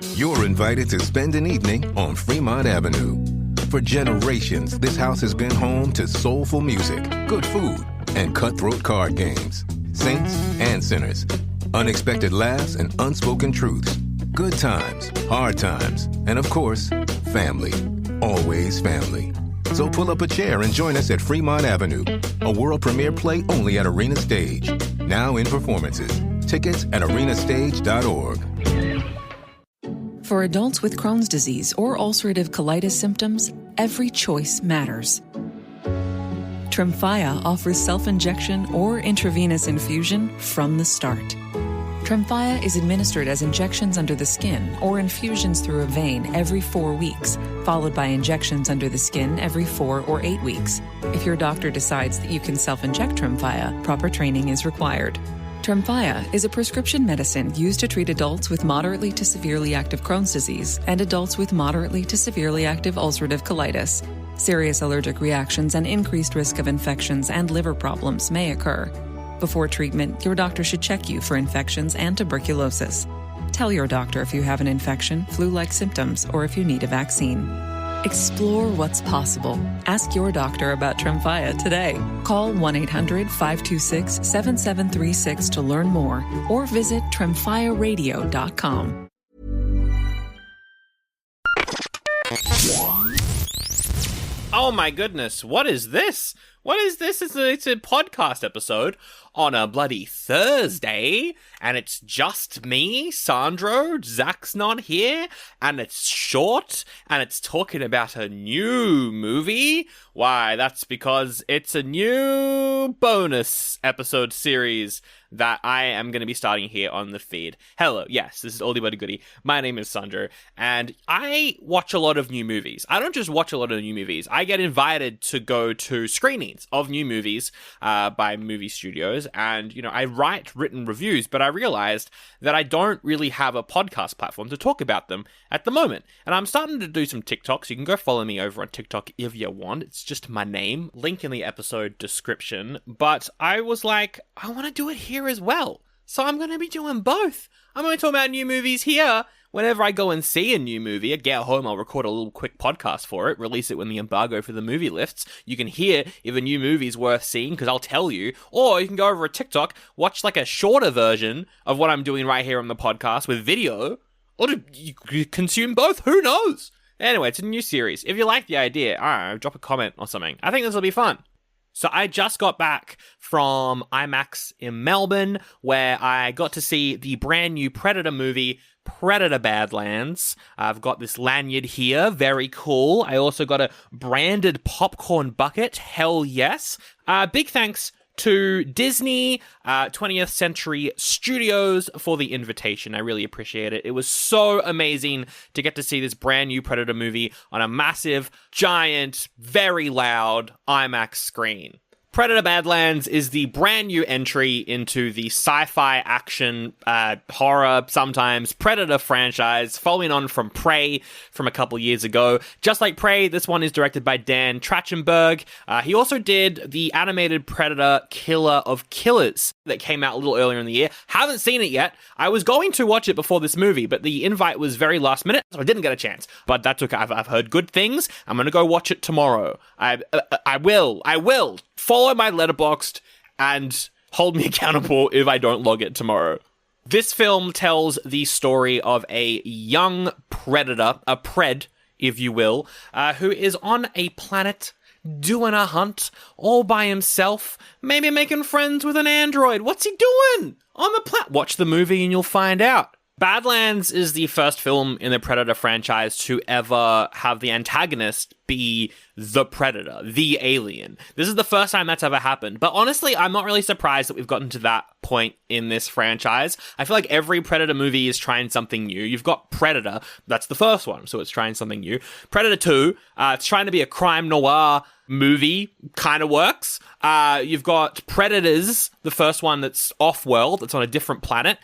You're invited to spend an evening on Fremont Avenue. For generations, this house has been home to soulful music, good food, and cutthroat card games. Saints and sinners, unexpected laughs and unspoken truths. Good times, hard times, and of course, family. Always family. So pull up a chair and join us at Fremont Avenue, a world premiere play only at Arena Stage. Now in performances. Tickets at arenastage.org. For adults with Crohn's disease or ulcerative colitis symptoms, every choice matters. Tremfya offers self-injection or intravenous infusion from the start. Tremfya is administered as injections under the skin or infusions through a vein every 4 weeks, followed by injections under the skin every 4 or 8 weeks. If your doctor decides that you can self-inject Tremfya, proper training is required. Tremfya is a prescription medicine used to treat adults with moderately to severely active Crohn's disease and adults with moderately to severely active ulcerative colitis. Serious allergic reactions and increased risk of infections and liver problems may occur. Before treatment, your doctor should check you for infections and tuberculosis. Tell your doctor if you have an infection, flu-like symptoms, or if you need a vaccine. Explore what's possible. Ask your doctor about Tremfya today. Call 1-800-526-7736 to learn more or visit tremfyaradio.com. Oh my goodness, what is this? What is this? It's a podcast episode on a bloody Thursday, and it's just me, Sandro. Zach's not here, and it's short, and it's talking about a new movie. Why, that's because it's a new bonus episode series that I am going to be starting here on the feed. Hello, yes, this is Oldie but Goodie. My name is Sandro, and I watch a lot of new movies. I don't just watch a lot of new movies. I get invited to go to screenings of new movies by movie studios, and, you know, I write written reviews, but I realized that I don't really have a podcast platform to talk about them at the moment. And I'm starting to do some TikToks. You can go follow me over on TikTok if you want. It's just my name, link in the episode description. But I was like, I want to do it here as well. So I'm going to be doing both. I'm going to talk about new movies here. Whenever I go and see a new movie, I get home, I'll record a little quick podcast for it, release it when the embargo for the movie lifts. You can hear if a new movie's worth seeing, because I'll tell you. Or you can go over a TikTok, watch like a shorter version of what I'm doing right here on the podcast with video. Or you consume both, who knows? Anyway, it's a new series. If you like the idea, I don't know, drop a comment or something. I think this will be fun. So I just got back from IMAX in Melbourne, where I got to see the brand new Predator movie, Predator Badlands. I've got this lanyard here, very cool. I also got a branded popcorn bucket, hell yes. Big thanks to Disney 20th Century Studios for the invitation. I really appreciate it. It was so amazing to get to see this brand new Predator movie on a massive, giant, very loud IMAX screen. Predator Badlands is the brand new entry into the sci-fi action, horror, sometimes Predator franchise, following on from Prey from a couple years ago. Just like Prey, this one is directed by Dan Trachtenberg. He also did the animated Predator Killer of Killers that came out a little earlier in the year. Haven't seen it yet. I was going to watch it before this movie, but the invite was very last minute, so I didn't get a chance. But that's okay. I've heard good things. I'm going to go watch it tomorrow. I will. Follow my Letterboxd and hold me accountable if I don't log it tomorrow. This film tells the story of a young predator, a pred, if you will, who is on a planet doing a hunt all by himself, maybe making friends with an android. What's he doing on the planet? Watch the movie and you'll find out. Badlands is the first film in the Predator franchise to ever have the antagonist be the Predator, the alien. This is the first time that's ever happened. But honestly, I'm not really surprised that we've gotten to that point in this franchise. I feel like every Predator movie is trying something new. You've got Predator, that's the first one, so it's trying something new. Predator 2, it's trying to be a crime noir movie, kind of works. You've got Predators, the first one that's off-world, that's on a different planet.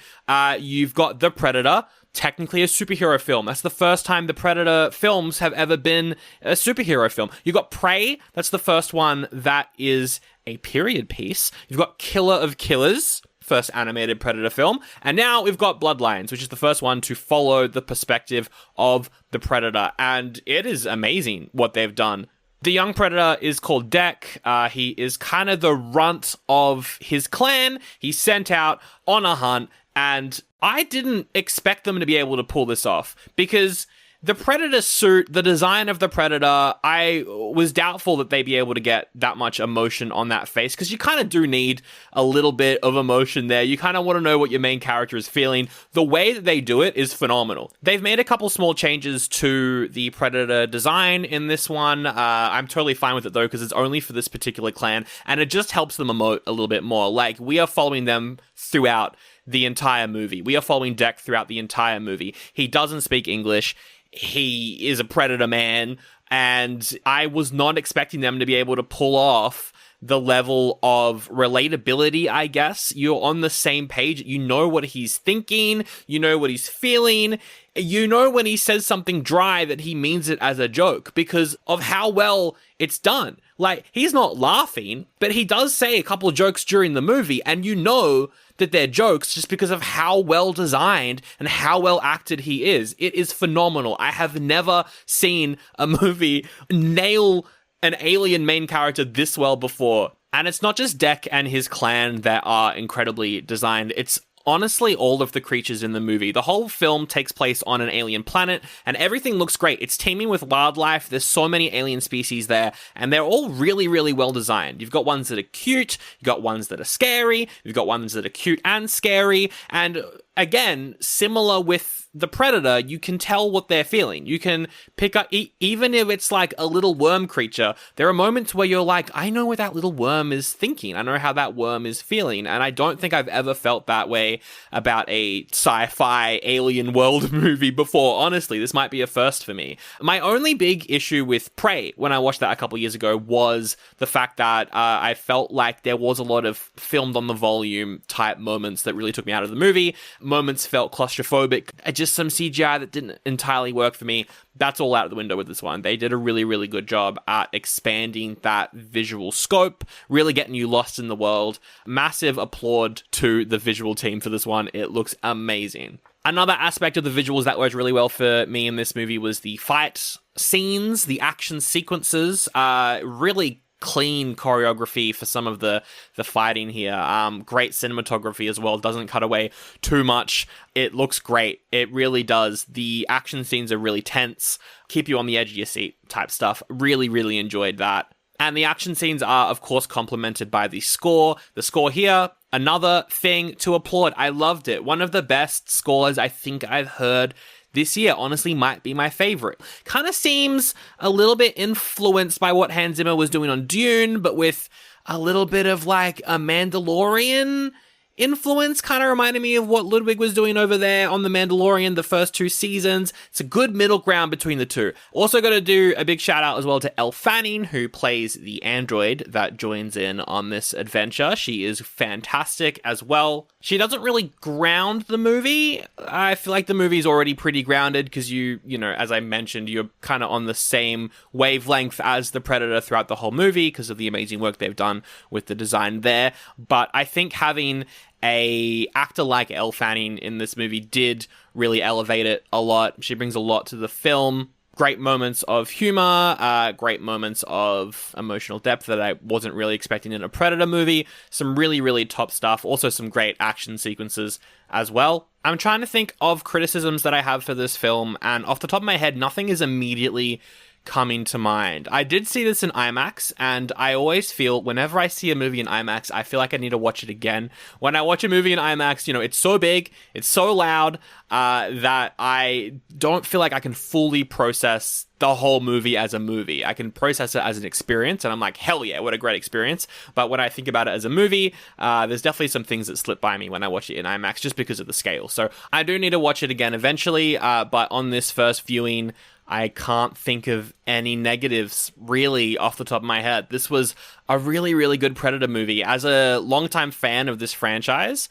You've got The Predator, technically a superhero film. That's the first time the Predator films have ever been a superhero film. You've got Prey, that's the first one that is a period piece. You've got Killer of Killers, first animated Predator film. And now we've got Bloodlines, which is the first one to follow the perspective of the Predator. And it is amazing what they've done. The young Predator is called Dek. He is kind of the runt of his clan. He's sent out on a hunt, and I didn't expect them to be able to pull this off, because the Predator suit, the design of the Predator, I was doubtful that they'd be able to get that much emotion on that face, because you kind of do need a little bit of emotion there. You kind of want to know what your main character is feeling. The way that they do it is phenomenal. They've made a couple small changes to the Predator design in this one. I'm totally fine with it, though, because it's only for this particular clan, and it just helps them emote a little bit more. Like, we are following them throughout the entire movie. We are following Dek throughout the entire movie. He doesn't speak English. He is a Predator man, and I was not expecting them to be able to pull off the level of relatability, I guess. You're on the same page. You know what he's thinking. You know what he's feeling. You know when he says something dry that he means it as a joke because of how well it's done. Like, he's not laughing, but he does say a couple of jokes during the movie, and you know that they're jokes just because of how well designed and how well acted he is. It is phenomenal. I have never seen a movie nail an alien main character this well before. And it's not just Dek and his clan that are incredibly designed. It's honestly all of the creatures in the movie. The whole film takes place on an alien planet, and everything looks great. It's teeming with wildlife. There's so many alien species there, and they're all really, really well designed. You've got ones that are cute, you've got ones that are scary, you've got ones that are cute and scary, and again, similar with the Predator, you can tell what they're feeling. You can pick up, even if it's like a little worm creature, there are moments where you're like, I know what that little worm is thinking. I know how that worm is feeling. And I don't think I've ever felt that way about a sci-fi alien world movie before. Honestly, this might be a first for me. My only big issue with Prey, when I watched that a couple years ago, was the fact that I felt like there was a lot of filmed on the volume type moments that really took me out of the movie. Moments felt claustrophobic. Just some CGI that didn't entirely work for me. That's all out of the window with this one. They did a really, really good job at expanding that visual scope, really getting you lost in the world. Massive applaud to the visual team for this one. It looks amazing. Another aspect of the visuals that worked really well for me in this movie was the fight scenes, the action sequences. Really clean choreography for some of the fighting here. Great cinematography as well. Doesn't cut away too much. It looks great. It really does. The action scenes are really tense, keep you on the edge of your seat type stuff. Really, really enjoyed that. And the action scenes are, of course, complemented by the score. The score here, another thing to applaud. I loved it. One of the best scores I think I've heard this year. Honestly, might be my favorite. Kind of seems a little bit influenced by what Hans Zimmer was doing on Dune, but with a little bit of like a Mandalorian influence. Kind of reminded me of what Ludwig was doing over there on The Mandalorian the first 2 seasons. It's a good middle ground between the two. Also got to do a big shout out as well to Elle Fanning, who plays the android that joins in on this adventure. She is fantastic as well. She doesn't really ground the movie. I feel like the movie's already pretty grounded because you know, as I mentioned, you're kind of on the same wavelength as the Predator throughout the whole movie because of the amazing work they've done with the design there. But I think having a actor like Elle Fanning in this movie did really elevate it a lot. She brings a lot to the film. Great moments of humor, great moments of emotional depth that I wasn't really expecting in a Predator movie. Some really, really top stuff. Also some great action sequences as well. I'm trying to think of criticisms that I have for this film, and off the top of my head, nothing is immediately coming to mind. I did see this in IMAX, and I always feel whenever I see a movie in IMAX, I feel like I need to watch it again. When I watch a movie in IMAX, you know, it's so big, it's so loud, that I don't feel like I can fully process the whole movie as a movie. I can process it as an experience, and I'm like, hell yeah, what a great experience. But when I think about it as a movie, there's definitely some things that slip by me when I watch it in IMAX just because of the scale. So I do need to watch it again eventually, but on this first viewing, I can't think of any negatives really off the top of my head. This was a really, really good Predator movie. As a longtime fan of this franchise,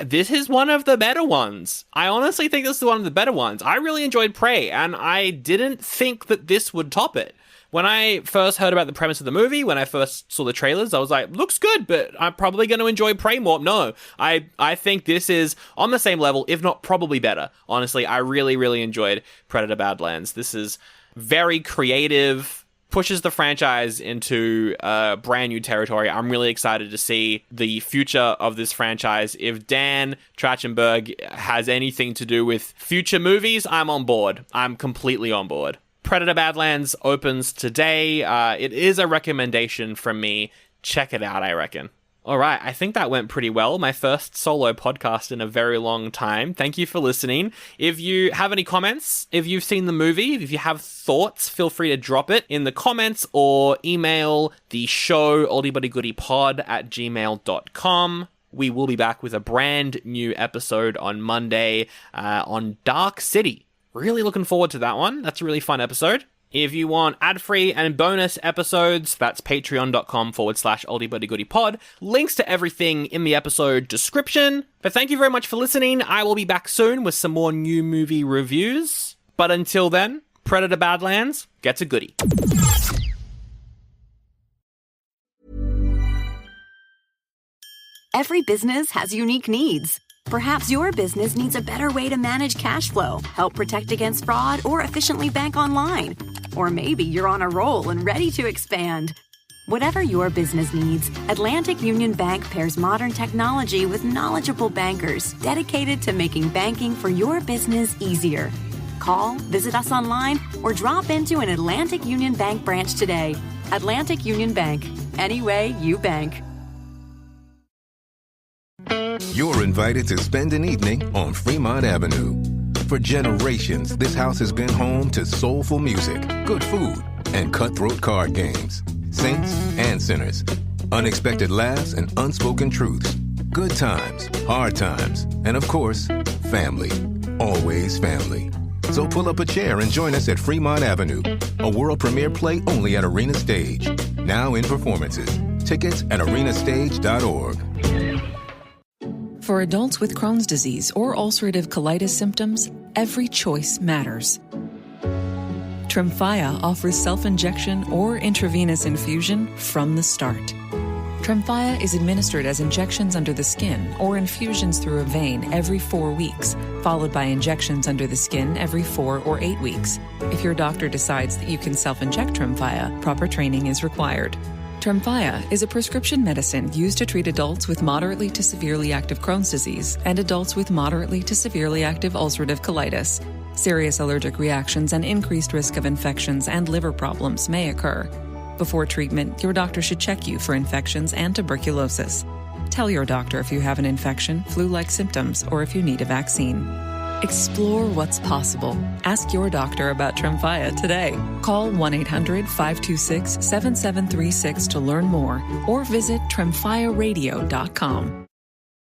this is one of the better ones. I honestly think this is one of the better ones. I really enjoyed Prey, and I didn't think that this would top it. When I first heard about the premise of the movie, when I first saw the trailers, I was like, looks good, but I'm probably going to enjoy Prey more. No, I think this is on the same level, if not probably better. Honestly, I really, really enjoyed Predator Badlands. This is very creative, pushes the franchise into brand new territory. I'm really excited to see the future of this franchise. If Dan Trachtenberg has anything to do with future movies, I'm on board. I'm completely on board. Predator Badlands opens today. It is a recommendation from me. Check it out, I reckon. All right, I think that went pretty well. My first solo podcast in a very long time. Thank you for listening. If you have any comments, if you've seen the movie, if you have thoughts, feel free to drop it in the comments or email the show oldiebuddygoodypod@gmail.com. We will be back with a brand new episode on Monday on Dark City. Really looking forward to that one. That's a really fun episode. If you want ad-free and bonus episodes, that's patreon.com/oldiebuddygoodypod. Links to everything in the episode description. But thank you very much for listening. I will be back soon with some more new movie reviews. But until then, Predator Badlands gets a goodie. Every business has unique needs. Perhaps your business needs a better way to manage cash flow, help protect against fraud, or efficiently bank online. Or maybe you're on a roll and ready to expand. Whatever your business needs, Atlantic Union Bank pairs modern technology with knowledgeable bankers dedicated to making banking for your business easier. Call, visit us online, or drop into an Atlantic Union Bank branch today. Atlantic Union Bank. Any way you bank. You're invited to spend an evening on Fremont Avenue. For generations, this house has been home to soulful music, good food, and cutthroat card games. Saints and sinners, unexpected laughs and unspoken truths, good times, hard times, and of course, family. Always family. So pull up a chair and join us at Fremont Avenue, a world premiere play only at Arena Stage. Now in performances. Tickets at arenastage.org. For adults with Crohn's disease or ulcerative colitis symptoms, every choice matters. Tremfya offers self-injection or intravenous infusion from the start. Tremfya is administered as injections under the skin or infusions through a vein every 4 weeks, followed by injections under the skin every 4 or 8 weeks. If your doctor decides that you can self-inject Tremfya, proper training is required. Tremfya is a prescription medicine used to treat adults with moderately to severely active Crohn's disease and adults with moderately to severely active ulcerative colitis. Serious allergic reactions and increased risk of infections and liver problems may occur. Before treatment, your doctor should check you for infections and tuberculosis. Tell your doctor if you have an infection, flu-like symptoms, or if you need a vaccine. Explore what's possible. Ask your doctor about Tremfya today. Call 1-800-526-7736 to learn more or visit tremfyaradio.com.